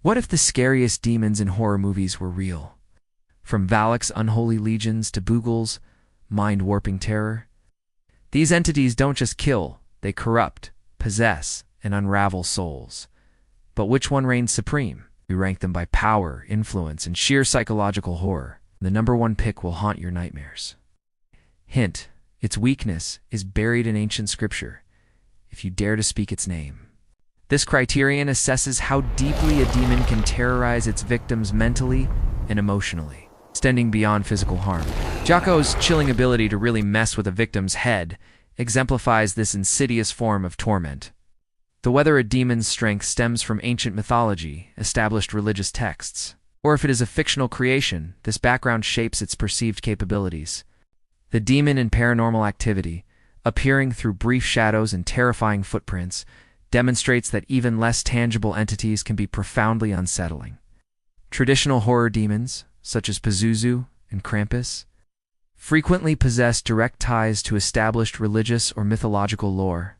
What if the scariest demons in horror movies were real? From Valak's unholy legions to Bugle's mind-warping terror. These entities don't just kill, they corrupt, possess, and unravel souls. But which one reigns supreme? We rank them by power, influence, and sheer psychological horror. The number one pick will haunt your nightmares. Hint, its weakness is buried in ancient scripture, if you dare to speak its name. This criterion assesses how deeply a demon can terrorize its victims mentally and emotionally, extending beyond physical harm. Jocko's chilling ability to really mess with a victim's head exemplifies this insidious form of torment. Though whether a demon's strength stems from ancient mythology, established religious texts, or if it is a fictional creation, this background shapes its perceived capabilities. The demon in Paranormal Activity, appearing through brief shadows and terrifying footprints, demonstrates that even less tangible entities can be profoundly unsettling. Traditional horror demons, such as Pazuzu and Krampus, frequently possess direct ties to established religious or mythological lore.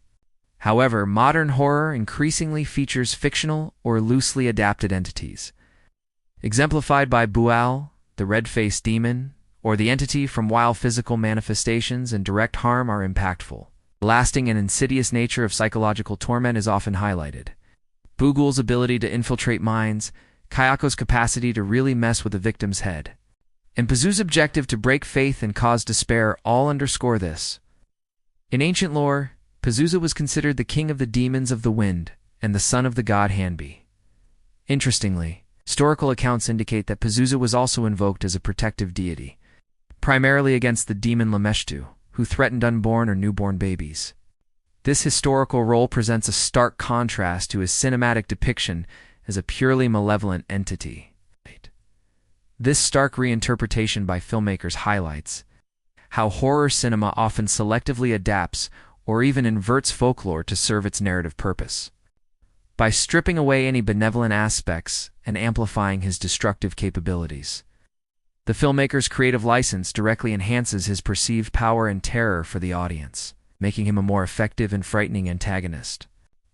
However, modern horror increasingly features fictional or loosely adapted entities, exemplified by Bual, the red-faced demon, or the entity from while physical manifestations and direct harm are impactful. The lasting and insidious nature of psychological torment is often highlighted. Bugle's ability to infiltrate minds, Kayako's capacity to really mess with a victim's head, and Pazu's objective to break faith and cause despair all underscore this. In ancient lore, Pazuzu was considered the king of the demons of the wind and the son of the god Hanbi. Interestingly, historical accounts indicate that Pazuzu was also invoked as a protective deity, primarily against the demon Lameshtu, who threatened unborn or newborn babies. This historical role presents a stark contrast to his cinematic depiction as a purely malevolent entity. This stark reinterpretation by filmmakers highlights how horror cinema often selectively adapts or even inverts folklore to serve its narrative purpose. By stripping away any benevolent aspects and amplifying his destructive capabilities, the filmmaker's creative license directly enhances his perceived power and terror for the audience, making him a more effective and frightening antagonist.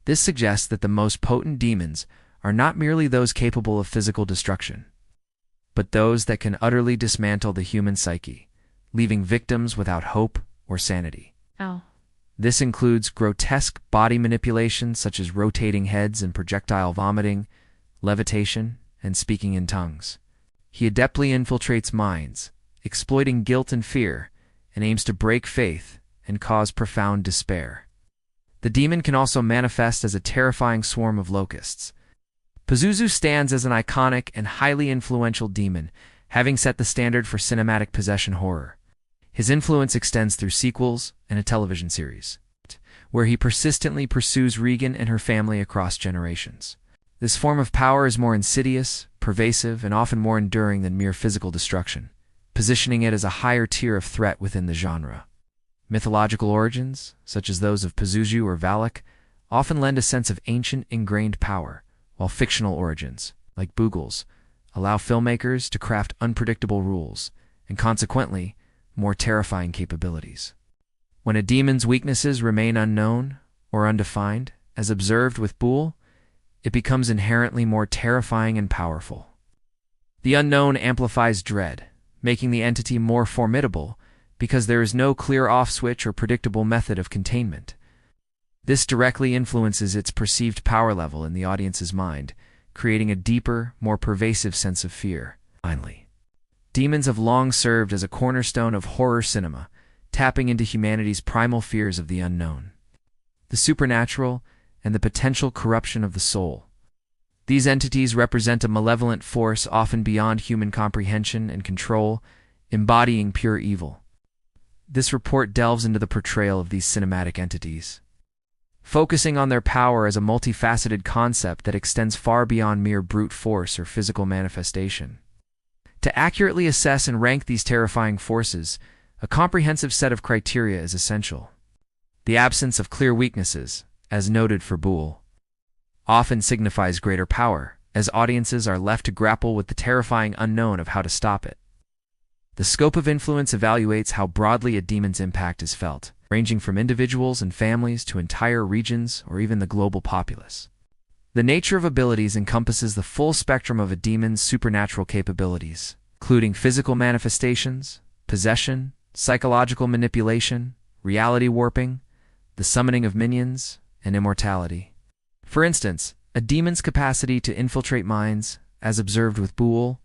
This suggests that the most potent demons are not merely those capable of physical destruction, but those that can utterly dismantle the human psyche, leaving victims without hope or sanity. Oh. This includes grotesque body manipulation such as rotating heads and projectile vomiting, levitation, and speaking in tongues. He adeptly infiltrates minds, exploiting guilt and fear, and aims to break faith and cause profound despair. The demon can also manifest as a terrifying swarm of locusts. Pazuzu stands as an iconic and highly influential demon, having set the standard for cinematic possession horror. His influence extends through sequels and a television series, where he persistently pursues Regan and her family across generations. This form of power is more insidious, pervasive, and often more enduring than mere physical destruction, positioning it as a higher tier of threat within the genre. Mythological origins, such as those of Pazuzu or Valak, often lend a sense of ancient, ingrained power, while fictional origins, like Bugle's, allow filmmakers to craft unpredictable rules, and consequently, more terrifying capabilities. When a demon's weaknesses remain unknown or undefined, as observed with Bugle, it becomes inherently more terrifying and powerful. The unknown amplifies dread, making the entity more formidable because there is no clear off-switch or predictable method of containment. This directly influences its perceived power level in the audience's mind, creating a deeper, more pervasive sense of fear. Finally, demons have long served as a cornerstone of horror cinema, tapping into humanity's primal fears of the unknown, the supernatural, and the potential corruption of the soul. These entities represent a malevolent force often beyond human comprehension and control, embodying pure evil. This report delves into the portrayal of these cinematic entities, focusing on their power as a multifaceted concept that extends far beyond mere brute force or physical manifestation. To accurately assess and rank these terrifying forces, a comprehensive set of criteria is essential. The absence of clear weaknesses, as noted for Bugle, often signifies greater power, as audiences are left to grapple with the terrifying unknown of how to stop it. The scope of influence evaluates how broadly a demon's impact is felt, ranging from individuals and families to entire regions or even the global populace. The nature of abilities encompasses the full spectrum of a demon's supernatural capabilities, including physical manifestations, possession, psychological manipulation, reality warping, the summoning of minions, and immortality. For instance, a demon's capacity to infiltrate minds, as observed with Boole,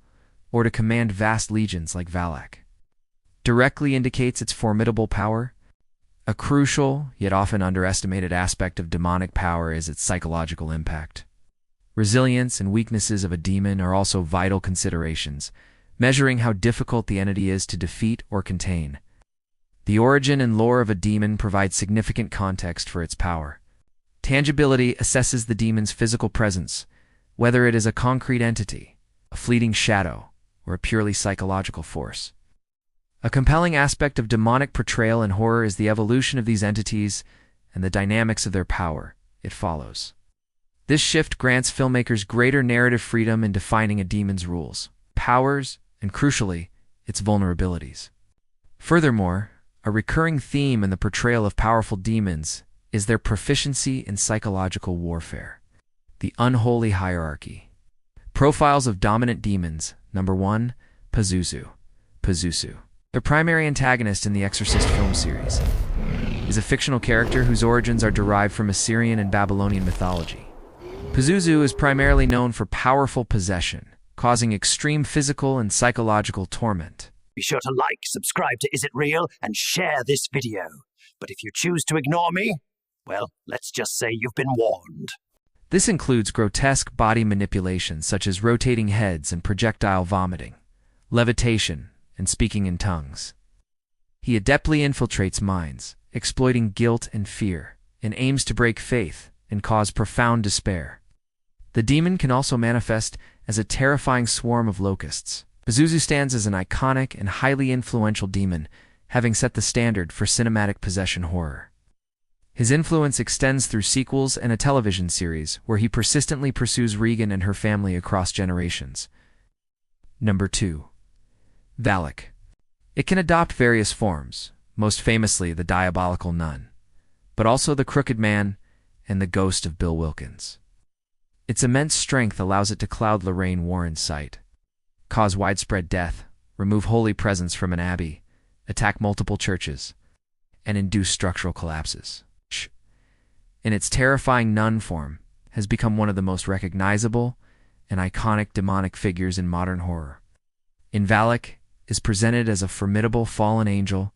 or to command vast legions like Valak, directly indicates its formidable power. A crucial, yet often underestimated aspect of demonic power is its psychological impact. Resilience and weaknesses of a demon are also vital considerations, measuring how difficult the entity is to defeat or contain. The origin and lore of a demon provide significant context for its power. Tangibility assesses the demon's physical presence, whether it is a concrete entity, a fleeting shadow, or a purely psychological force. A compelling aspect of demonic portrayal in horror is the evolution of these entities and the dynamics of their power. It follows. This shift grants filmmakers greater narrative freedom in defining a demon's rules, powers, and crucially, its vulnerabilities. Furthermore, a recurring theme in the portrayal of powerful demons is their proficiency in psychological warfare. The unholy hierarchy. Profiles of dominant demons. Number 1. Pazuzu. The primary antagonist in the Exorcist film series is a fictional character whose origins are derived from Assyrian and Babylonian mythology. Pazuzu is primarily known for powerful possession, causing extreme physical and psychological torment. Be sure to like, subscribe to Is It Real, and share this video. But if you choose to ignore me, well, let's just say you've been warned. This includes grotesque body manipulation such as rotating heads and projectile vomiting, levitation, and speaking in tongues. He adeptly infiltrates minds, exploiting guilt and fear, and aims to break faith and cause profound despair. The demon can also manifest as a terrifying swarm of locusts. Pazuzu stands as an iconic and highly influential demon, having set the standard for cinematic possession horror. His influence extends through sequels and a television series where he persistently pursues Regan and her family across generations. Number 2. Valak. It can adopt various forms, most famously the diabolical nun, but also the crooked man and the ghost of Bill Wilkins. Its immense strength allows it to cloud Lorraine Warren's sight, cause widespread death, remove holy presence from an abbey, attack multiple churches, and induce structural collapses. In its terrifying nun form, has become one of the most recognizable and iconic demonic figures in modern horror. In Valak, is presented as a formidable fallen angel,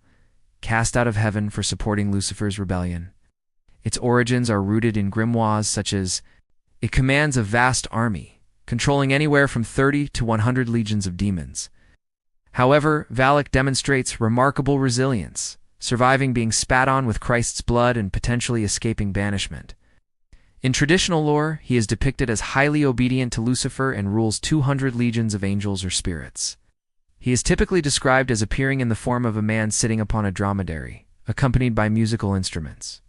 cast out of heaven for supporting Lucifer's rebellion. Its origins are rooted in grimoires such as it commands a vast army, controlling anywhere from 30 to 100 legions of demons. However, Valak demonstrates remarkable resilience, surviving being spat on with Christ's blood and potentially escaping banishment. In traditional lore, he is depicted as highly obedient to Lucifer and rules 200 legions of angels or spirits. He is typically described as appearing in the form of a man sitting upon a dromedary, accompanied by musical instruments.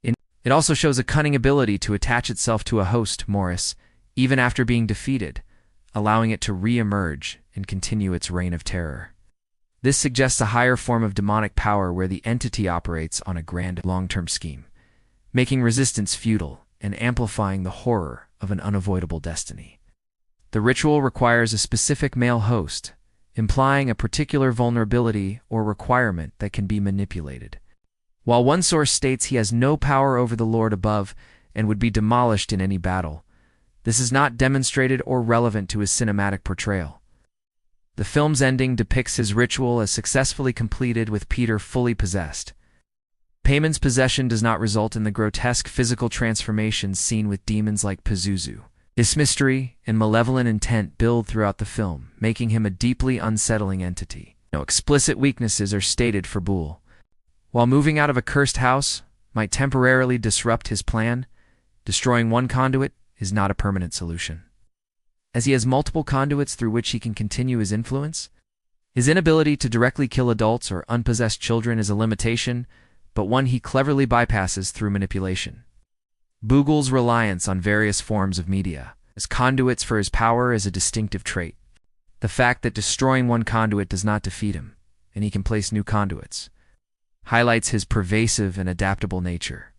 It also shows a cunning ability to attach itself to a host, Morris, even after being defeated, allowing it to re-emerge and continue its reign of terror. This suggests a higher form of demonic power where the entity operates on a grand long-term scheme, making resistance futile and amplifying the horror of an unavoidable destiny. The ritual requires a specific male host, implying a particular vulnerability or requirement that can be manipulated. While one source states he has no power over the Lord above and would be demolished in any battle, this is not demonstrated or relevant to his cinematic portrayal. The film's ending depicts his ritual as successfully completed with Peter fully possessed. Payman's possession does not result in the grotesque physical transformations seen with demons like Pazuzu. His mystery and malevolent intent build throughout the film, making him a deeply unsettling entity. No explicit weaknesses are stated for Boole. While moving out of a cursed house might temporarily disrupt his plan, destroying one conduit is not a permanent solution. As he has multiple conduits through which he can continue his influence, his inability to directly kill adults or unpossessed children is a limitation, but one he cleverly bypasses through manipulation. Boogle's reliance on various forms of media as conduits for his power is a distinctive trait. The fact that destroying one conduit does not defeat him, and he can place new conduits, highlights his pervasive and adaptable nature.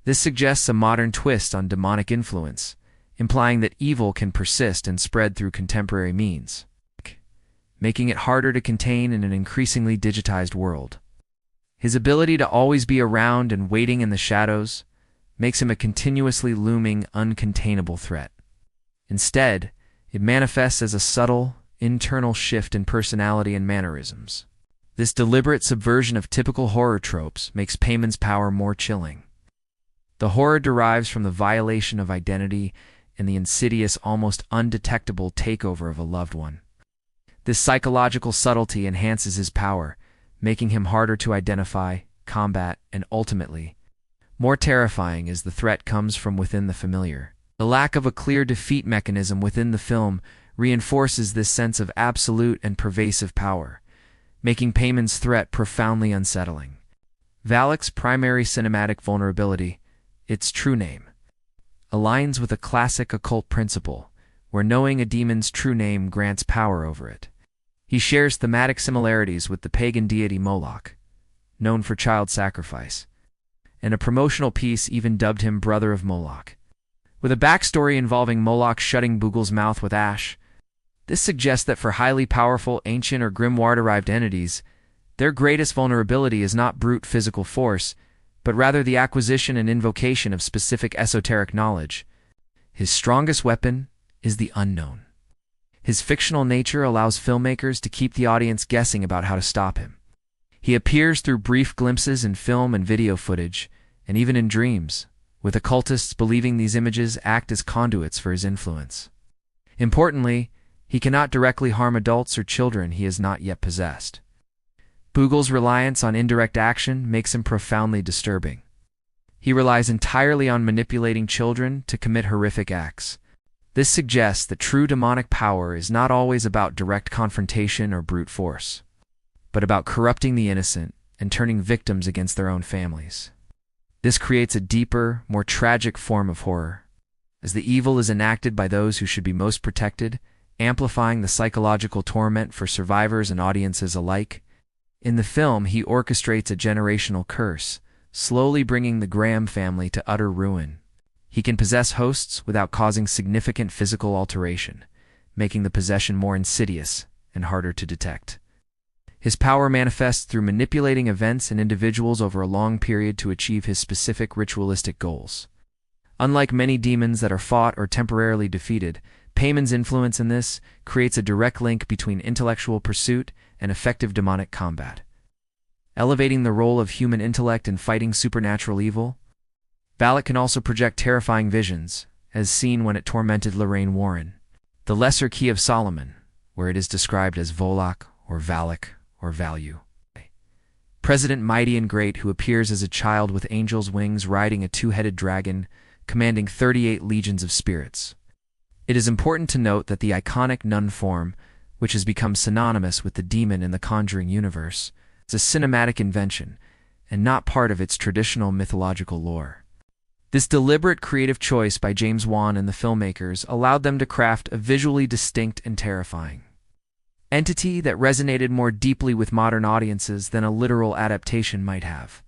This suggests a modern twist on demonic influence, implying that evil can persist and spread through contemporary means, making it harder to contain in an increasingly digitized world. His ability to always be around and waiting in the shadows makes him a continuously looming, uncontainable threat. Instead, it manifests as a subtle, internal shift in personality and mannerisms. This deliberate subversion of typical horror tropes makes Payman's power more chilling. The horror derives from the violation of identity and the insidious, almost undetectable takeover of a loved one. This psychological subtlety enhances his power, making him harder to identify, combat, and ultimately, more terrifying as the threat comes from within the familiar. The lack of a clear defeat mechanism within the film reinforces this sense of absolute and pervasive power, making Payman's threat profoundly unsettling. Valak's primary cinematic vulnerability, its true name, aligns with a classic occult principle, where knowing a demon's true name grants power over it. He shares thematic similarities with the pagan deity Moloch, known for child sacrifice, and a promotional piece even dubbed him Brother of Moloch. With a backstory involving Moloch shutting Bugle's mouth with ash, this suggests that for highly powerful, ancient, or grimoire-derived entities, their greatest vulnerability is not brute physical force, but rather the acquisition and invocation of specific esoteric knowledge. His strongest weapon is the unknown. His fictional nature allows filmmakers to keep the audience guessing about how to stop him. He appears through brief glimpses in film and video footage, and even in dreams, with occultists believing these images act as conduits for his influence. Importantly, he cannot directly harm adults or children he has not yet possessed. Bugle's reliance on indirect action makes him profoundly disturbing. He relies entirely on manipulating children to commit horrific acts. This suggests that true demonic power is not always about direct confrontation or brute force, but about corrupting the innocent and turning victims against their own families. This creates a deeper, more tragic form of horror, as the evil is enacted by those who should be most protected, amplifying the psychological torment for survivors and audiences alike. In the film, he orchestrates a generational curse, slowly bringing the Graham family to utter ruin. He can possess hosts without causing significant physical alteration, making the possession more insidious and harder to detect. His power manifests through manipulating events and individuals over a long period to achieve his specific ritualistic goals. Unlike many demons that are fought or temporarily defeated, Payman's influence in this creates a direct link between intellectual pursuit and effective demonic combat. Elevating the role of human intellect in fighting supernatural evil, Valak can also project terrifying visions, as seen when it tormented Lorraine Warren. The Lesser Key of Solomon, where it is described as Volak or Valak or Value. President Mighty and Great, who appears as a child with angel's wings riding a two-headed dragon, commanding 38 legions of spirits. It is important to note that the iconic nun form, which has become synonymous with the demon in the Conjuring universe, is a cinematic invention, and not part of its traditional mythological lore. This deliberate creative choice by James Wan and the filmmakers allowed them to craft a visually distinct and terrifying entity that resonated more deeply with modern audiences than a literal adaptation might have.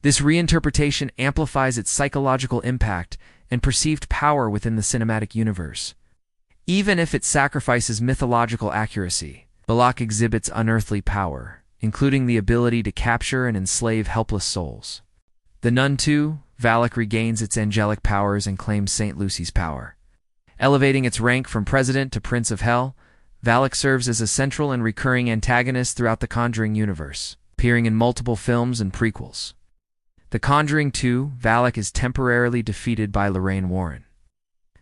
This reinterpretation amplifies its psychological impact and perceived power within the cinematic universe. Even if it sacrifices mythological accuracy, Valak exhibits unearthly power, including the ability to capture and enslave helpless souls. The Nun 2, Valak regains its angelic powers and claims St. Lucy's power. Elevating its rank from President to Prince of Hell, Valak serves as a central and recurring antagonist throughout the Conjuring universe, appearing in multiple films and prequels. The Conjuring 2, Valak is temporarily defeated by Lorraine Warren,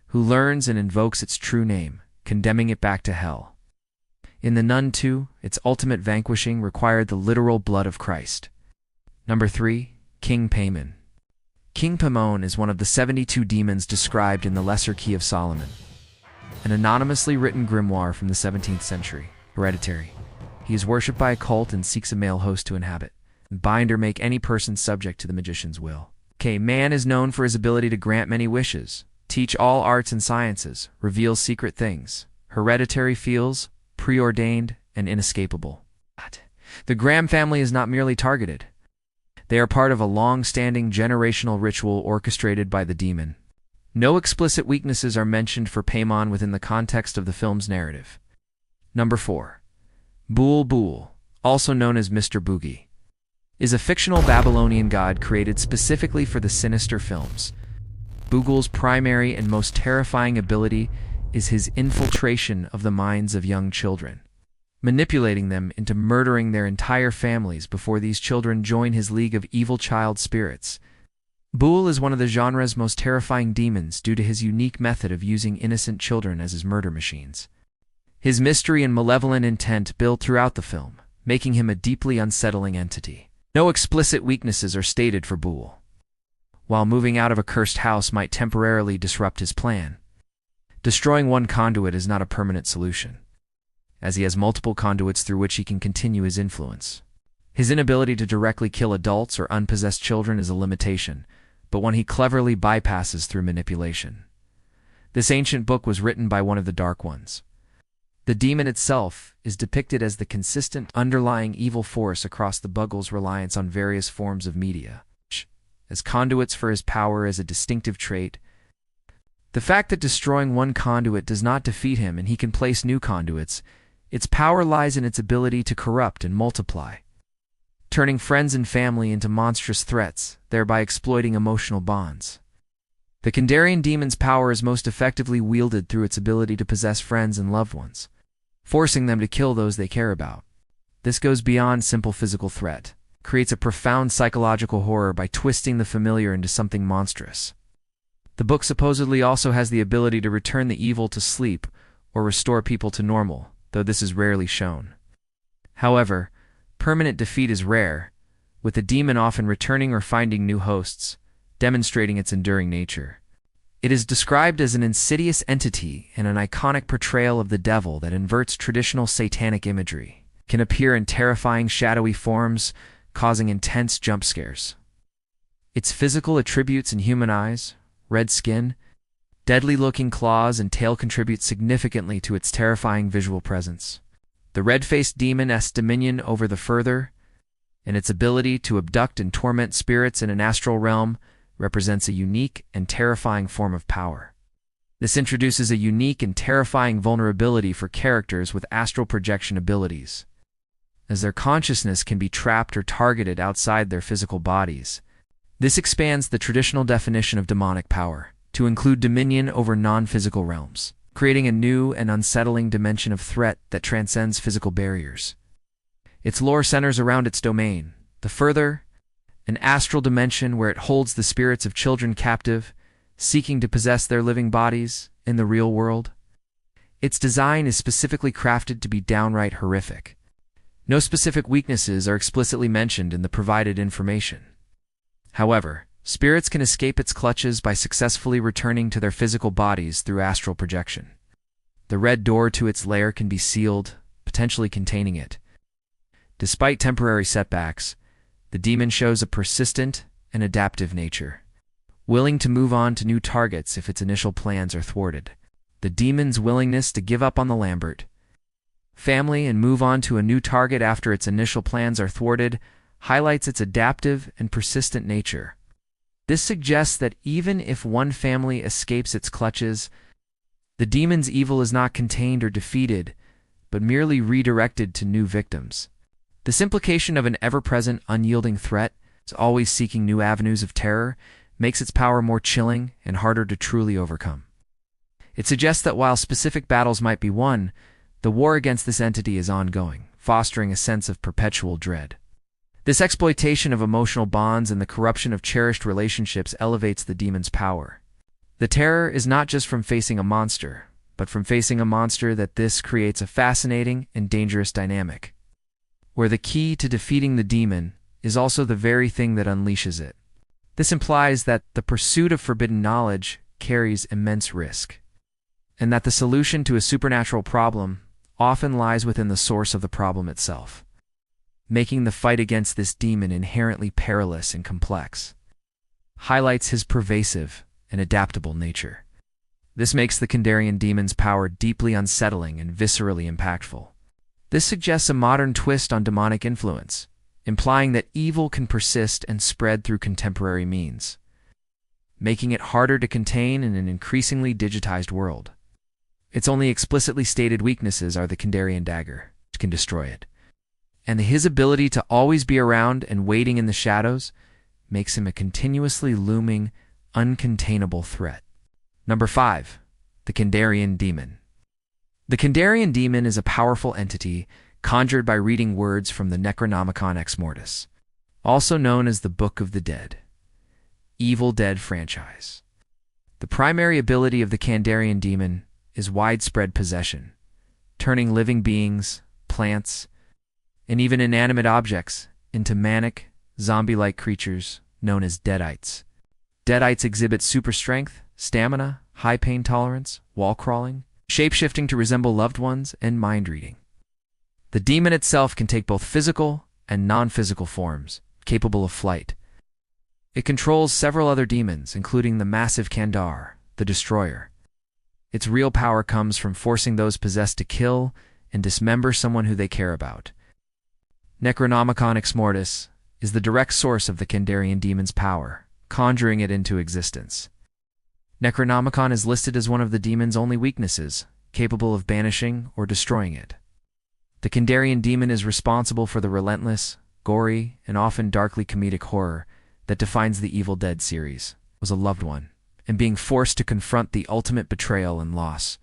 who learns and invokes its true name, condemning it back to hell. In The Nun 2, its ultimate vanquishing required the literal blood of Christ. Number 3. King Payman. King Pamon is one of the 72 demons described in the Lesser Key of Solomon, an anonymously written grimoire from the 17th century. Hereditary. He is worshipped by a cult and seeks a male host to inhabit, and bind or make any person subject to the magician's will. Man is known for his ability to grant many wishes, teach all arts and sciences, reveal secret things. Hereditary feels preordained and inescapable. The Graham family is not merely targeted. They are part of a long-standing generational ritual orchestrated by the demon. No explicit weaknesses are mentioned for Paimon within the context of the film's narrative. Number 4. Bul, also known as Mr. Boogie, is a fictional Babylonian god created specifically for the sinister films. Bugul's primary and most terrifying ability is his infiltration of the minds of young children, manipulating them into murdering their entire families before these children join his league of evil child spirits. Bul is one of the genre's most terrifying demons due to his unique method of using innocent children as his murder machines. His mystery and malevolent intent build throughout the film, making him a deeply unsettling entity. No explicit weaknesses are stated for Bul. While moving out of a cursed house might temporarily disrupt his plan, destroying one conduit is not a permanent solution, as he has multiple conduits through which he can continue his influence. His inability to directly kill adults or unpossessed children is a limitation, but one he cleverly bypasses through manipulation. This ancient book was written by one of the Dark Ones. The demon itself is depicted as the consistent underlying evil force across the Bugul's reliance on various forms of media, as conduits for his power as a distinctive trait. The fact that destroying one conduit does not defeat him and he can place new conduits, its power lies in its ability to corrupt and multiply, turning friends and family into monstrous threats, thereby exploiting emotional bonds. The Kandarian demon's power is most effectively wielded through its ability to possess friends and loved ones, forcing them to kill those they care about. This goes beyond simple physical threat, creates a profound psychological horror by twisting the familiar into something monstrous. The book supposedly also has the ability to return the evil to sleep or restore people to normal, though this is rarely shown. However, permanent defeat is rare, with the demon often returning or finding new hosts, demonstrating its enduring nature. It is described as an insidious entity and an iconic portrayal of the devil that inverts traditional satanic imagery, can appear in terrifying shadowy forms, causing intense jump scares. Its physical attributes in human eyes, red skin, deadly-looking claws, and tail contribute significantly to its terrifying visual presence. The red-faced demon's dominion over the further, and its ability to abduct and torment spirits in an astral realm, represents a unique and terrifying form of power. This introduces a unique and terrifying vulnerability for characters with astral projection abilities, as their consciousness can be trapped or targeted outside their physical bodies. This expands the traditional definition of demonic power to include dominion over non-physical realms, creating a new and unsettling dimension of threat that transcends physical barriers. Its lore centers around its domain, the further, an astral dimension where it holds the spirits of children captive, seeking to possess their living bodies in the real world. Its design is specifically crafted to be downright horrific. No specific weaknesses are explicitly mentioned in the provided information. However, spirits can escape its clutches by successfully returning to their physical bodies through astral projection. The red door to its lair can be sealed, potentially containing it. Despite temporary setbacks, the demon shows a persistent and adaptive nature, willing to move on to new targets if its initial plans are thwarted. The demon's willingness to give up on the Lambert family and move on to a new target after its initial plans are thwarted highlights its adaptive and persistent nature. This suggests that even if one family escapes its clutches, the demon's evil is not contained or defeated, but merely redirected to new victims. This implication of an ever-present, unyielding threat, always seeking new avenues of terror, makes its power more chilling and harder to truly overcome. It suggests that while specific battles might be won, the war against this entity is ongoing, fostering a sense of perpetual dread. This exploitation of emotional bonds and the corruption of cherished relationships elevates the demon's power. The terror is not just from facing a monster, but from facing a monster that this creates a fascinating and dangerous dynamic, where the key to defeating the demon is also the very thing that unleashes it. This implies that the pursuit of forbidden knowledge carries immense risk, and that the solution to a supernatural problem often lies within the source of the problem itself, making the fight against this demon inherently perilous and complex. Highlights his pervasive and adaptable nature. This makes the Kandarian demon's power deeply unsettling and viscerally impactful. This suggests a modern twist on demonic influence, implying that evil can persist and spread through contemporary means. making it harder to contain in an increasingly digitized world. Its only explicitly stated weaknesses are the Kandarian dagger, which can destroy it, and his ability to always be around and waiting in the shadows makes him a continuously looming, uncontainable threat. Number 5. The Kandarian Demon. The Kandarian Demon is a powerful entity conjured by reading words from the Necronomicon Ex Mortis, also known as the Book of the Dead, Evil Dead franchise. The primary ability of the Kandarian Demon is widespread possession, turning living beings, plants, and even inanimate objects into manic, zombie-like creatures known as deadites. Deadites exhibit super strength, stamina, high pain tolerance, wall crawling, shape-shifting to resemble loved ones, and mind-reading. The demon itself can take both physical and non-physical forms, capable of flight. It controls several other demons, including the massive Kandar, the Destroyer. Its real power comes from forcing those possessed to kill and dismember someone who they care about. Necronomicon Ex Mortis is the direct source of the Kandarian demon's power, conjuring it into existence. Necronomicon is listed as one of the demon's only weaknesses, capable of banishing or destroying it. The Kandarian demon is responsible for the relentless, gory, and often darkly comedic horror that defines the Evil Dead series, was a loved one, and being forced to confront the ultimate betrayal and loss.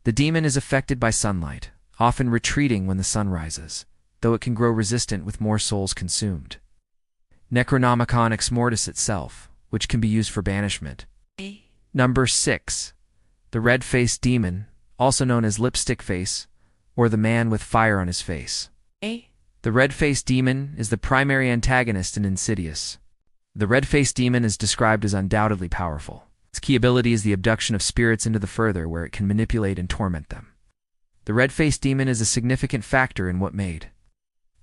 The demon is affected by sunlight, often retreating when the sun rises, though it can grow resistant with more souls consumed. Necronomicon Ex Mortis itself, which can be used for banishment. Number 6. The Red-Faced Demon, also known as Lipstick Face, or the Man with Fire on his Face. The Red-Faced Demon is the primary antagonist in Insidious. The Red-Faced Demon is described as undoubtedly powerful. Its key ability is the abduction of spirits into the Further, where it can manipulate and torment them. The Red-Faced Demon is a significant factor in what made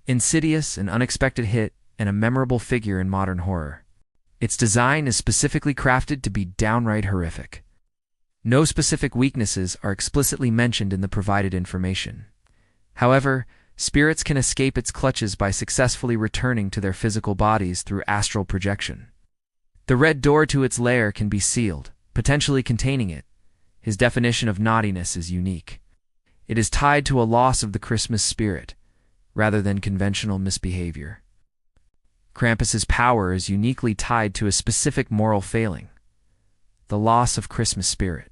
Insidious an unexpected hit and a memorable figure in modern horror. Its design is specifically crafted to be downright horrific. No specific weaknesses are explicitly mentioned in the provided information. However, spirits can escape its clutches by successfully returning to their physical bodies through astral projection. The red door to its lair can be sealed, potentially containing it. His definition of naughtiness is unique. It is tied to a loss of the Christmas spirit, rather than conventional misbehavior. Krampus's power is uniquely tied to a specific moral failing, the loss of Christmas spirit.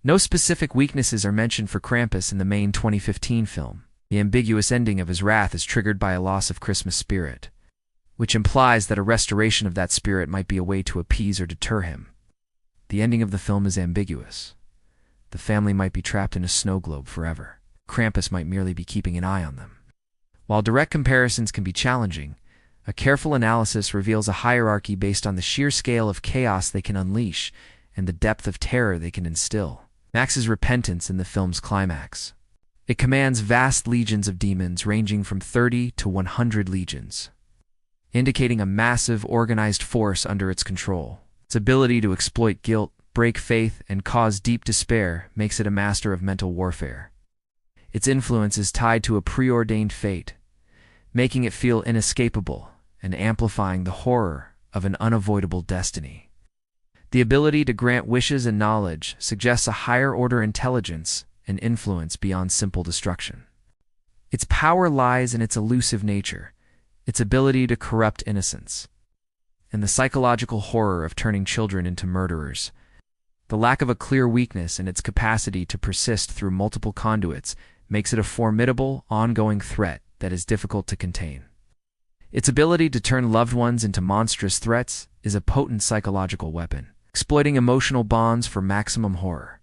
No specific weaknesses are mentioned for Krampus in the main 2015 film. The ambiguous ending of his wrath is triggered by a loss of Christmas spirit, which implies that a restoration of that spirit might be a way to appease or deter him. The ending of the film is ambiguous. The family might be trapped in a snow globe forever. Krampus might merely be keeping an eye on them. While direct comparisons can be challenging, a careful analysis reveals a hierarchy based on the sheer scale of chaos they can unleash and the depth of terror they can instill. Max's repentance in the film's climax. It commands vast legions of demons ranging from 30 to 100 legions, indicating a massive, organized force under its control. Its ability to exploit guilt, break faith, and cause deep despair makes it a master of mental warfare. Its influence is tied to a preordained fate, making it feel inescapable and amplifying the horror of an unavoidable destiny. The ability to grant wishes and knowledge suggests a higher-order intelligence and influence beyond simple destruction. Its power lies in its elusive nature, its ability to corrupt innocence, and the psychological horror of turning children into murderers. The lack of a clear weakness in its capacity to persist through multiple conduits makes it a formidable, ongoing threat that is difficult to contain. Its ability to turn loved ones into monstrous threats is a potent psychological weapon, exploiting emotional bonds for maximum horror.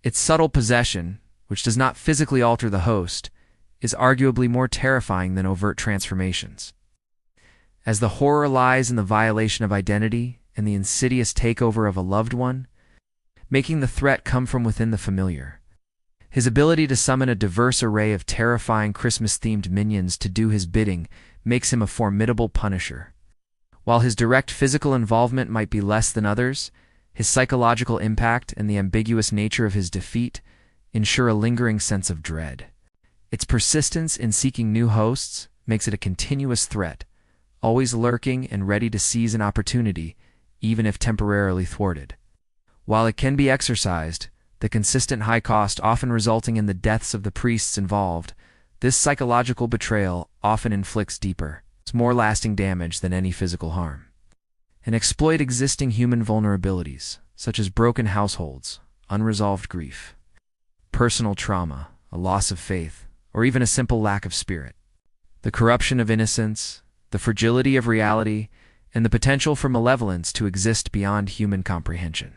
Its subtle possession, which does not physically alter the host, is arguably more terrifying than overt transformations. As the horror lies in the violation of identity and the insidious takeover of a loved one, making the threat come from within the familiar. His ability to summon a diverse array of terrifying Christmas-themed minions to do his bidding makes him a formidable punisher. While his direct physical involvement might be less than others, his psychological impact and the ambiguous nature of his defeat ensure a lingering sense of dread. Its persistence in seeking new hosts makes it a continuous threat, always lurking and ready to seize an opportunity even if temporarily thwarted. While it can be exorcised, the consistent high cost often resulting in the deaths of the priests involved, this psychological betrayal often inflicts deeper, more lasting damage than any physical harm. And exploit existing human vulnerabilities, such as broken households, unresolved grief, personal trauma, a loss of faith, or even a simple lack of spirit. The corruption of innocence, the fragility of reality, and the potential for malevolence to exist beyond human comprehension.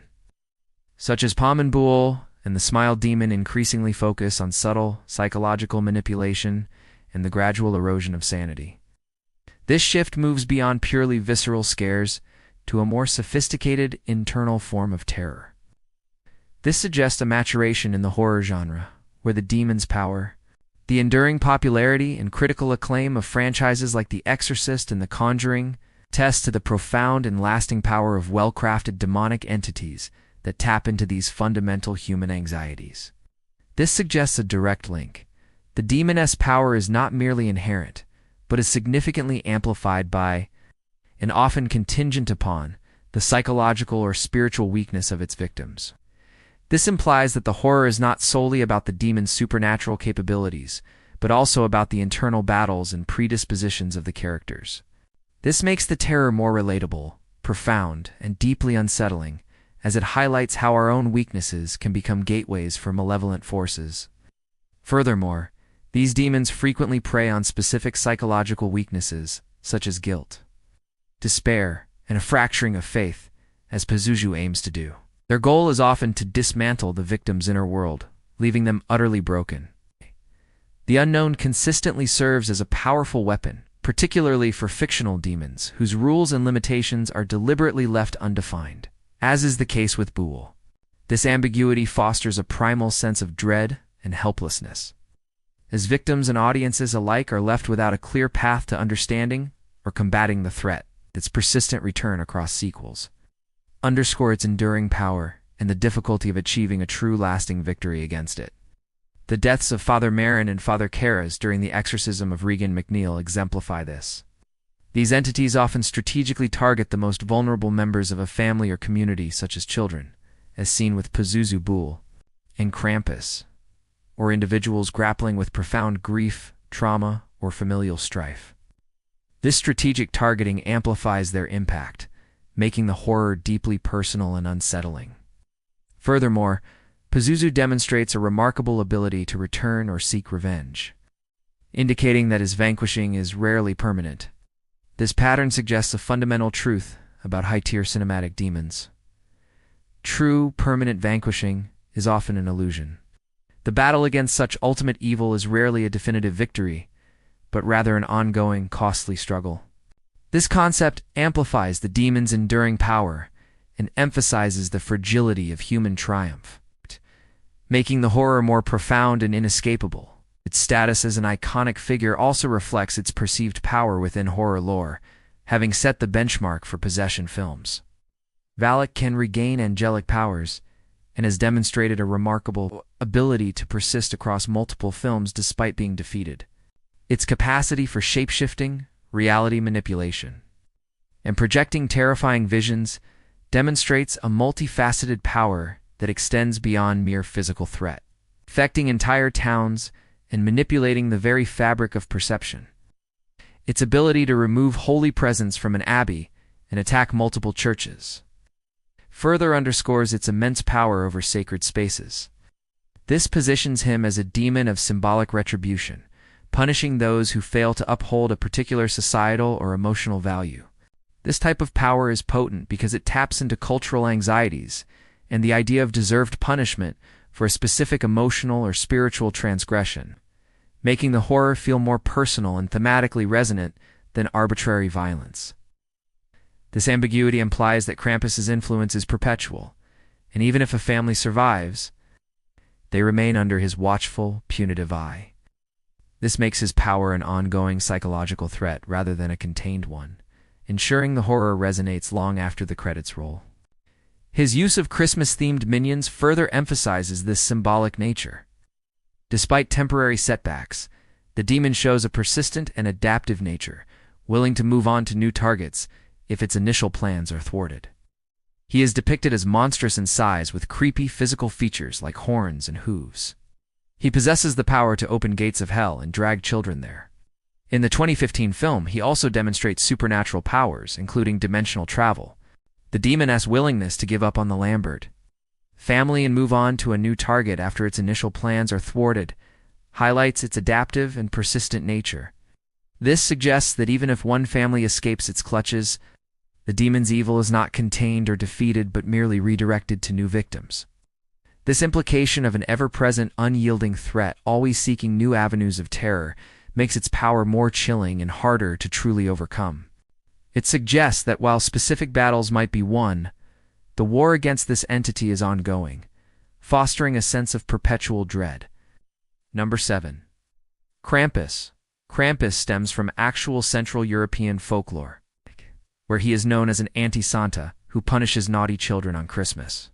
Such as Pomenboul and the Smile Demon increasingly focus on subtle psychological manipulation and the gradual erosion of sanity. This shift moves beyond purely visceral scares to a more sophisticated internal form of terror. This suggests a maturation in the horror genre, where the demon's power, the enduring popularity and critical acclaim of franchises like The Exorcist and The Conjuring attest to the profound and lasting power of well-crafted demonic entities that tap into these fundamental human anxieties. This suggests a direct link. The demoness power is not merely inherent, but is significantly amplified by, and often contingent upon, the psychological or spiritual weakness of its victims. This implies that the horror is not solely about the demon's supernatural capabilities, but also about the internal battles and predispositions of the characters. This makes the terror more relatable, profound, and deeply unsettling, as it highlights how our own weaknesses can become gateways for malevolent forces. Furthermore, these demons frequently prey on specific psychological weaknesses, such as guilt, despair, and a fracturing of faith, as Pazuzu aims to do. Their goal is often to dismantle the victim's inner world, leaving them utterly broken. The unknown consistently serves as a powerful weapon, particularly for fictional demons, whose rules and limitations are deliberately left undefined, as is the case with Boule. This ambiguity fosters a primal sense of dread and helplessness, as victims and audiences alike are left without a clear path to understanding or combating the threat. Its persistent return across sequels underscore its enduring power and the difficulty of achieving a true lasting victory against it. The deaths of Father Marin and Father Karras during the exorcism of Regan MacNeil exemplify this. These entities often strategically target the most vulnerable members of a family or community, such as children, as seen with Pazuzu Boule and Krampus, or individuals grappling with profound grief, trauma, or familial strife. This strategic targeting amplifies their impact, making the horror deeply personal and unsettling. Furthermore, Pazuzu demonstrates a remarkable ability to return or seek revenge, indicating that his vanquishing is rarely permanent. This pattern suggests a fundamental truth about high-tier cinematic demons. True, permanent vanquishing is often an illusion. The battle against such ultimate evil is rarely a definitive victory, but rather an ongoing, costly struggle. This concept amplifies the demon's enduring power and emphasizes the fragility of human triumph, making the horror more profound and inescapable. Its status as an iconic figure also reflects its perceived power within horror lore, having set the benchmark for possession films. Valak can regain angelic powers and has demonstrated a remarkable ability to persist across multiple films despite being defeated. Its capacity for shape-shifting, reality manipulation, and projecting terrifying visions demonstrates a multifaceted power that extends beyond mere physical threat, affecting entire towns and manipulating the very fabric of perception. Its ability to remove holy presence from an abbey and attack multiple churches further underscores its immense power over sacred spaces. This positions him as a demon of symbolic retribution, punishing those who fail to uphold a particular societal or emotional value. This type of power is potent because it taps into cultural anxieties and the idea of deserved punishment for a specific emotional or spiritual transgression, making the horror feel more personal and thematically resonant than arbitrary violence. This ambiguity implies that Krampus's influence is perpetual, and even if a family survives, they remain under his watchful, punitive eye. This makes his power an ongoing psychological threat rather than a contained one, ensuring the horror resonates long after the credits roll. His use of Christmas-themed minions further emphasizes this symbolic nature. Despite temporary setbacks, the demon shows a persistent and adaptive nature, willing to move on to new targets if its initial plans are thwarted. He is depicted as monstrous in size with creepy physical features like horns and hooves. He possesses the power to open gates of hell and drag children there. In the 2015 film, he also demonstrates supernatural powers, including dimensional travel, the demoness' willingness to give up on the Lambert family and move on to a new target after its initial plans are thwarted, highlights its adaptive and persistent nature. This suggests that even if one family escapes its clutches, the demon's evil is not contained or defeated but merely redirected to new victims. This implication of an ever-present, unyielding threat, always seeking new avenues of terror, makes its power more chilling and harder to truly overcome. It suggests that while specific battles might be won, the war against this entity is ongoing, fostering a sense of perpetual dread. Number 7. Krampus. Krampus stems from actual Central European folklore, where he is known as an anti-Santa who punishes naughty children on Christmas.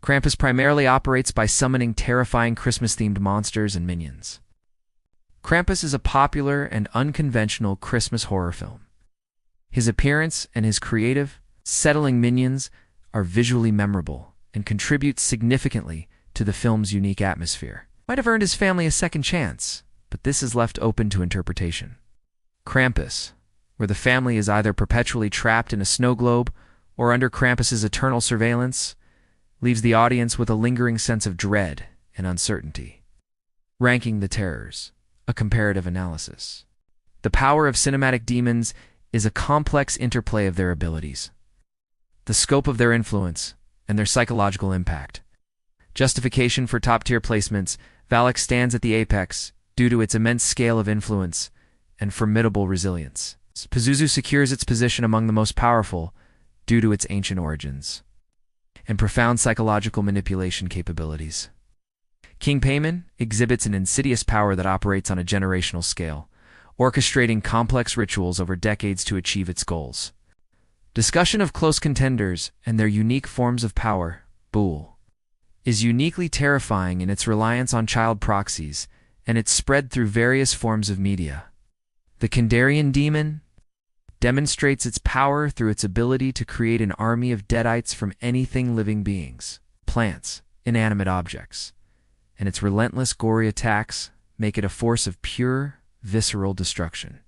Krampus primarily operates by summoning terrifying Christmas-themed monsters and minions. Krampus is a popular and unconventional Christmas horror film. His appearance and his creative, settling minions are visually memorable and contribute significantly to the film's unique atmosphere. Might have earned his family a second chance, but this is left open to interpretation. Krampus, where the family is either perpetually trapped in a snow globe or under Krampus's eternal surveillance, leaves the audience with a lingering sense of dread and uncertainty. Ranking the terrors, a comparative analysis. The power of cinematic demons is a complex interplay of their abilities, the scope of their influence, and their psychological impact. Justification for top-tier placements, Valak stands at the apex due to its immense scale of influence and formidable resilience. Pazuzu secures its position among the most powerful due to its ancient origins and profound psychological manipulation capabilities. King Paimon exhibits an insidious power that operates on a generational scale, orchestrating complex rituals over decades to achieve its goals. Discussion of close contenders and their unique forms of power, Bool, is uniquely terrifying in its reliance on child proxies and its spread through various forms of media. The Kandarian demon demonstrates its power through its ability to create an army of deadites from anything living beings, plants, inanimate objects, and its relentless gory attacks make it a force of pure, visceral destruction.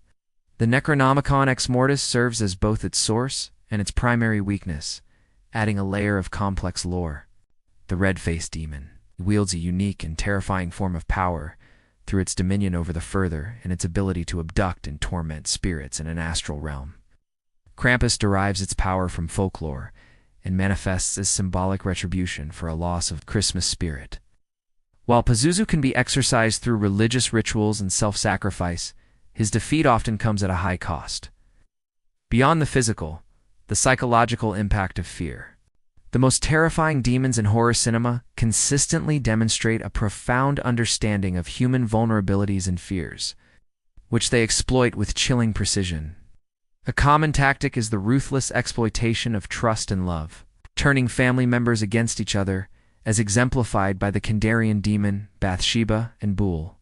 The Necronomicon Ex Mortis serves as both its source and its primary weakness, adding a layer of complex lore. The Red-Faced Demon wields a unique and terrifying form of power through its dominion over the further and its ability to abduct and torment spirits in an astral realm. Krampus derives its power from folklore and manifests as symbolic retribution for a loss of Christmas spirit. While Pazuzu can be exorcised through religious rituals and self-sacrifice, his defeat often comes at a high cost. Beyond the physical, the psychological impact of fear. The most terrifying demons in horror cinema consistently demonstrate a profound understanding of human vulnerabilities and fears, which they exploit with chilling precision. A common tactic is the ruthless exploitation of trust and love, turning family members against each other, as exemplified by the Kandarian demon, Bathsheba, and Bool.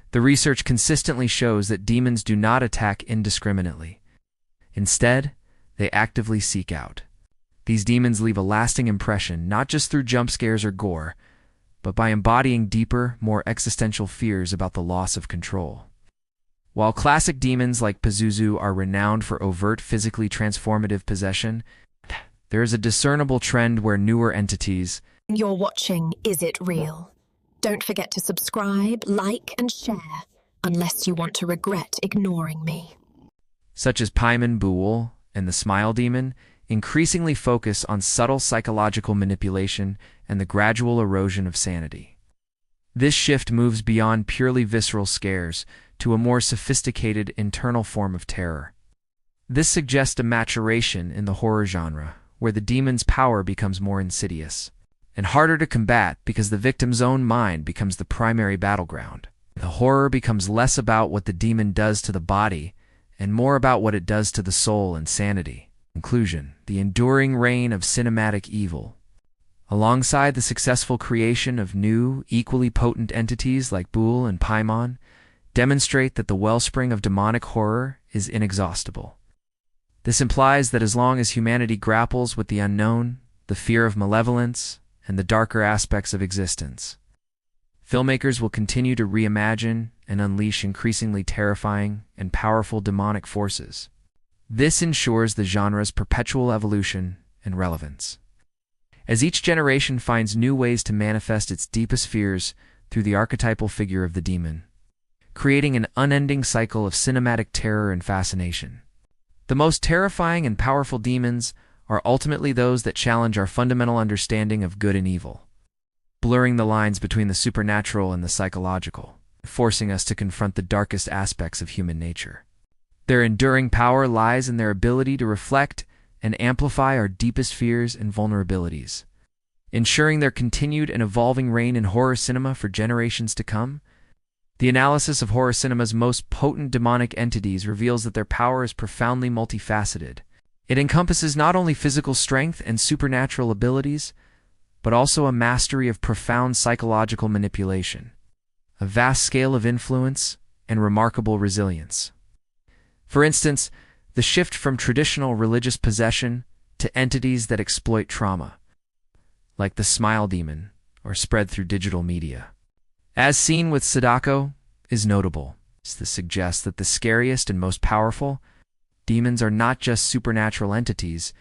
The research consistently shows that demons do not attack indiscriminately. Instead, they actively seek out. These demons leave a lasting impression not just through jump scares or gore, but by embodying deeper, more existential fears about the loss of control. While classic demons like Pazuzu are renowned for overt physically transformative possession, there is a discernible trend where newer entities— You're watching Is It Real? Don't forget to subscribe, like, and share, unless you want to regret ignoring me. such as Paimon, Bool, and the Smile Demon, increasingly focus on subtle psychological manipulation and the gradual erosion of sanity. This shift moves beyond purely visceral scares to a more sophisticated internal form of terror. This suggests a maturation in the horror genre, where the demon's power becomes more insidious and harder to combat because the victim's own mind becomes the primary battleground. The horror becomes less about what the demon does to the body and more about what it does to the soul and sanity. Conclusion: the enduring reign of cinematic evil, alongside the successful creation of new, equally potent entities like Bool and Paimon, demonstrate that the wellspring of demonic horror is inexhaustible. This implies that as long as humanity grapples with the unknown, the fear of malevolence, and the darker aspects of existence, filmmakers will continue to reimagine and unleash increasingly terrifying and powerful demonic forces. This ensures the genre's perpetual evolution and relevance, as each generation finds new ways to manifest its deepest fears through the archetypal figure of the demon, creating an unending cycle of cinematic terror and fascination. The most terrifying and powerful demons are ultimately those that challenge our fundamental understanding of good and evil, blurring the lines between the supernatural and the psychological, forcing us to confront the darkest aspects of human nature. Their enduring power lies in their ability to reflect and amplify our deepest fears and vulnerabilities, ensuring their continued and evolving reign in horror cinema for generations to come. The analysis of horror cinema's most potent demonic entities reveals that their power is profoundly multifaceted. It encompasses not only physical strength and supernatural abilities, but also a mastery of profound psychological manipulation, a vast scale of influence, and remarkable resilience. For instance, the shift from traditional religious possession to entities that exploit trauma, like the smile demon, or spread through digital media, as seen with Sadako, is notable. This suggests that the scariest and most powerful demons are not just supernatural entities,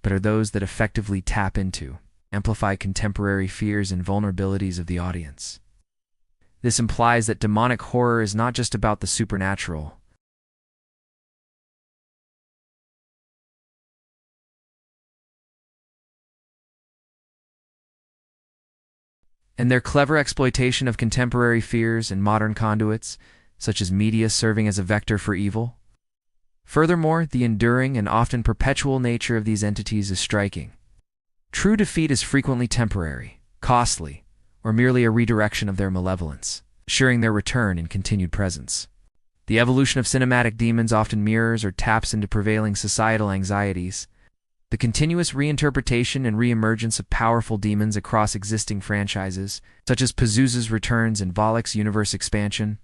but are those that effectively tap into, amplify contemporary fears and vulnerabilities of the audience. This implies that demonic horror is not just about the supernatural, and their clever exploitation of contemporary fears and modern conduits, such as media serving as a vector for evil. Furthermore, the enduring and often perpetual nature of these entities is striking. True defeat is frequently temporary, costly, or merely a redirection of their malevolence, ensuring their return and continued presence. The evolution of cinematic demons often mirrors or taps into prevailing societal anxieties. The continuous reinterpretation and reemergence of powerful demons across existing franchises, such as Pazuzu's returns and Volek's universe expansion,